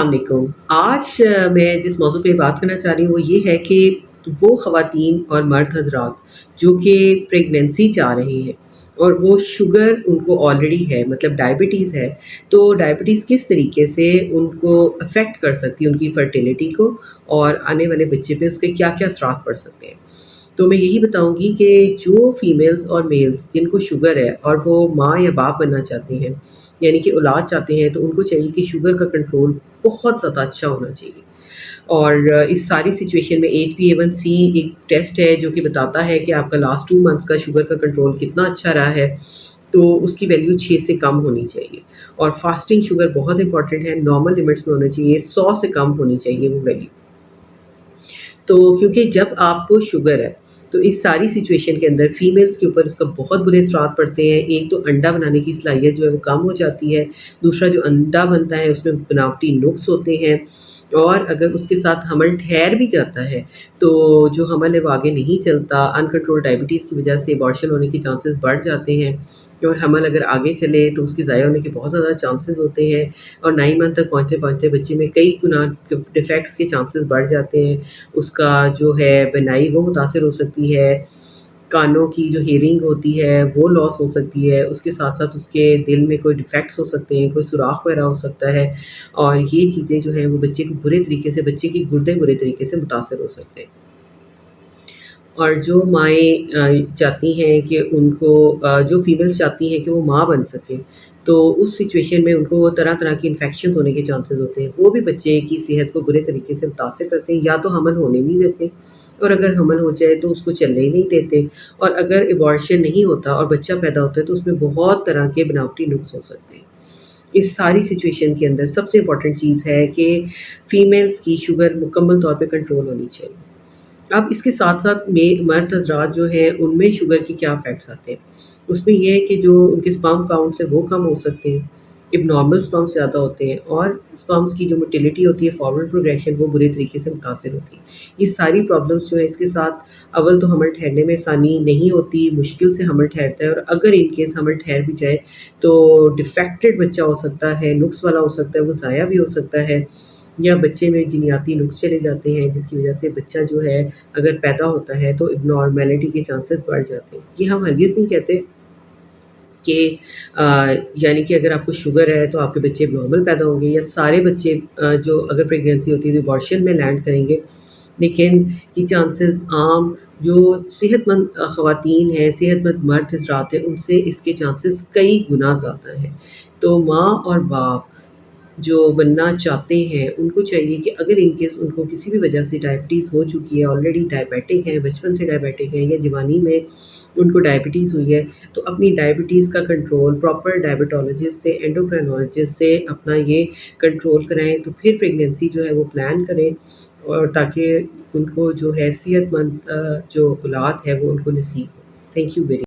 السلام علیکم۔ آج میں جس موضوع پہ بات کرنا چاہ رہی ہوں وہ یہ ہے کہ وہ خواتین اور مرد حضرات جو کہ پریگنینسی چاہ رہے ہیں اور وہ شوگر ان کو آلریڈی ہے، مطلب ڈائبٹیز ہے، تو ڈائبٹیز کس طریقے سے ان کو افیکٹ کر سکتی ہے ان کی فرٹیلیٹی کو، اور آنے والے بچے پہ اس کے کیا کیا اثرات پڑ سکتے ہیں۔ تو میں یہی بتاؤں گی کہ جو فیمیلز اور میلز جن کو شوگر ہے اور وہ ماں یا باپ بننا چاہتے ہیں، یعنی کہ اولاد چاہتے ہیں، تو ان کو چاہیے کہ شوگر کا کنٹرول بہت زیادہ اچھا ہونا چاہیے۔ اور اس ساری سچویشن میں HbA1c ایک ٹیسٹ ہے جو کہ بتاتا ہے کہ آپ کا لاسٹ 2 منتھس کا شوگر کا کنٹرول کتنا اچھا رہا ہے، تو اس کی ویلیو 6 سے کم ہونی چاہیے۔ اور فاسٹنگ شوگر بہت امپورٹنٹ ہے، نارمل لمٹس میں ہونا چاہیے، 100 سے کم ہونی چاہیے وہ ویلیو۔ تو کیونکہ جب آپ کو شوگر ہے تو اس ساری سچویشن کے اندر فیمیلز کے اوپر اس کا بہت برے اثرات پڑتے ہیں۔ ایک تو انڈا بنانے کی صلاحیت جو ہے وہ کم ہو جاتی ہے، دوسرا جو انڈا بنتا ہے اس میں بناوٹی نقص ہوتے ہیں، اور اگر اس کے ساتھ حمل ٹھہر بھی جاتا ہے تو جو حمل ہے وہ آگے نہیں چلتا، ان کنٹرول ڈائبٹیز کی وجہ سے ابارشن ہونے کے چانسز بڑھ جاتے ہیں، اور حمل اگر آگے چلے تو اس کے ضائع ہونے کے بہت زیادہ چانسز ہوتے ہیں، اور 9 منتھ تک پہنچتے پہنچتے بچے میں کئی گنا ڈیفیکٹس کے چانسز بڑھ جاتے ہیں۔ اس کا جو ہے بینائی وہ متاثر ہو سکتی ہے، کانوں کی جو ہیئرنگ ہوتی ہے وہ لاس ہو سکتی ہے، اس کے ساتھ ساتھ اس کے دل میں کوئی ڈیفیکٹس ہو سکتے ہیں، کوئی سوراخ وغیرہ ہو سکتا ہے، اور یہ چیزیں جو ہیں وہ بچے کو برے طریقے سے، بچے کی گردے برے طریقے سے متاثر ہو سکتے ہیں۔ اور جو مائیں چاہتی ہیں کہ ان کو جو فیمیلز چاہتی ہیں کہ وہ ماں بن سکیں، تو اس سچویشن میں ان کو طرح طرح کی انفیکشنز ہونے کے چانسز ہوتے ہیں، وہ بھی بچے کی صحت کو برے طریقے سے متاثر کرتے ہیں، یا تو حمل ہونے نہیں دیتے، اور اگر حمل ہو جائے تو اس کو چلنے ہی نہیں دیتے، اور اگر ایبارشن نہیں ہوتا اور بچہ پیدا ہوتا ہے تو اس میں بہت طرح کے بناوٹی نقص ہو سکتے ہیں۔ اس ساری سچویشن کے اندر سب سے امپورٹنٹ چیز ہے کہ فیمیلز کی شوگر مکمل طور پہ کنٹرول ہونی چاہیے۔ اب اس کے ساتھ ساتھ مرد حضرات جو ہیں ان میں شوگر کے کیا افیکٹس آتے ہیں، اس میں یہ ہے کہ جو ان کے اسپرم کاؤنٹس ہیں وہ کم ہو سکتے ہیں، اب نارمل اسپرمس زیادہ ہوتے ہیں، اور اسپرمس کی جو موٹیلیٹی ہوتی ہے، فارورڈ پروگریشن، وہ برے طریقے سے متاثر ہوتی ہے۔ یہ ساری پرابلمس جو ہے اس کے ساتھ اول تو حمل ٹھہرنے میں آسانی نہیں ہوتی، مشکل سے حمل ٹھہرتا ہے، اور اگر ان کیس حمل ٹھہر بھی جائے تو ڈیفیکٹڈ بچہ ہو سکتا ہے، نقص والا ہو سکتا ہے، وہ ضائع بھی ہو سکتا ہے، یا بچے میں جینیاتی نقص چلے جاتے ہیں جس کی وجہ سے بچہ جو ہے اگر پیدا ہوتا ہے تو اب نارمیلٹی کے چانسز بڑھ جاتے ہیں۔ یہ ہم ہرگز نہیں کہتے کہ یعنی کہ اگر آپ کو شوگر ہے تو آپ کے بچے نارمل پیدا ہوں گے، یا سارے بچے جو اگر پریگنینسی ہوتی ہے تو ابارشن میں لینڈ کریں گے، لیکن یہ چانسز عام جو صحت مند خواتین ہیں، صحت مند مرد حضرات ہیں، ان سے اس کے چانسز کئی گنا زیادہ ہیں۔ تو ماں اور باپ جو بننا چاہتے ہیں ان کو چاہیے کہ اگر ان کیس ان کو کسی بھی وجہ سے ڈائبٹیز ہو چکی ہے، آلریڈی ڈائبیٹک ہیں، بچپن سے ڈائبیٹک ہیں، یا جوانی میں ان کو ڈائبٹیز ہوئی ہے، تو اپنی ڈائبٹیز کا کنٹرول پراپر ڈائبٹولوجسٹ سے، اینڈوکرائنالوجسٹ سے اپنا یہ کنٹرول کرائیں، تو پھر پریگنینسی جو ہے وہ پلان کریں، اور تاکہ ان کو جو ہے صحت مند جو اولاد ہے وہ ان کو نصیب ہو۔ Thank you very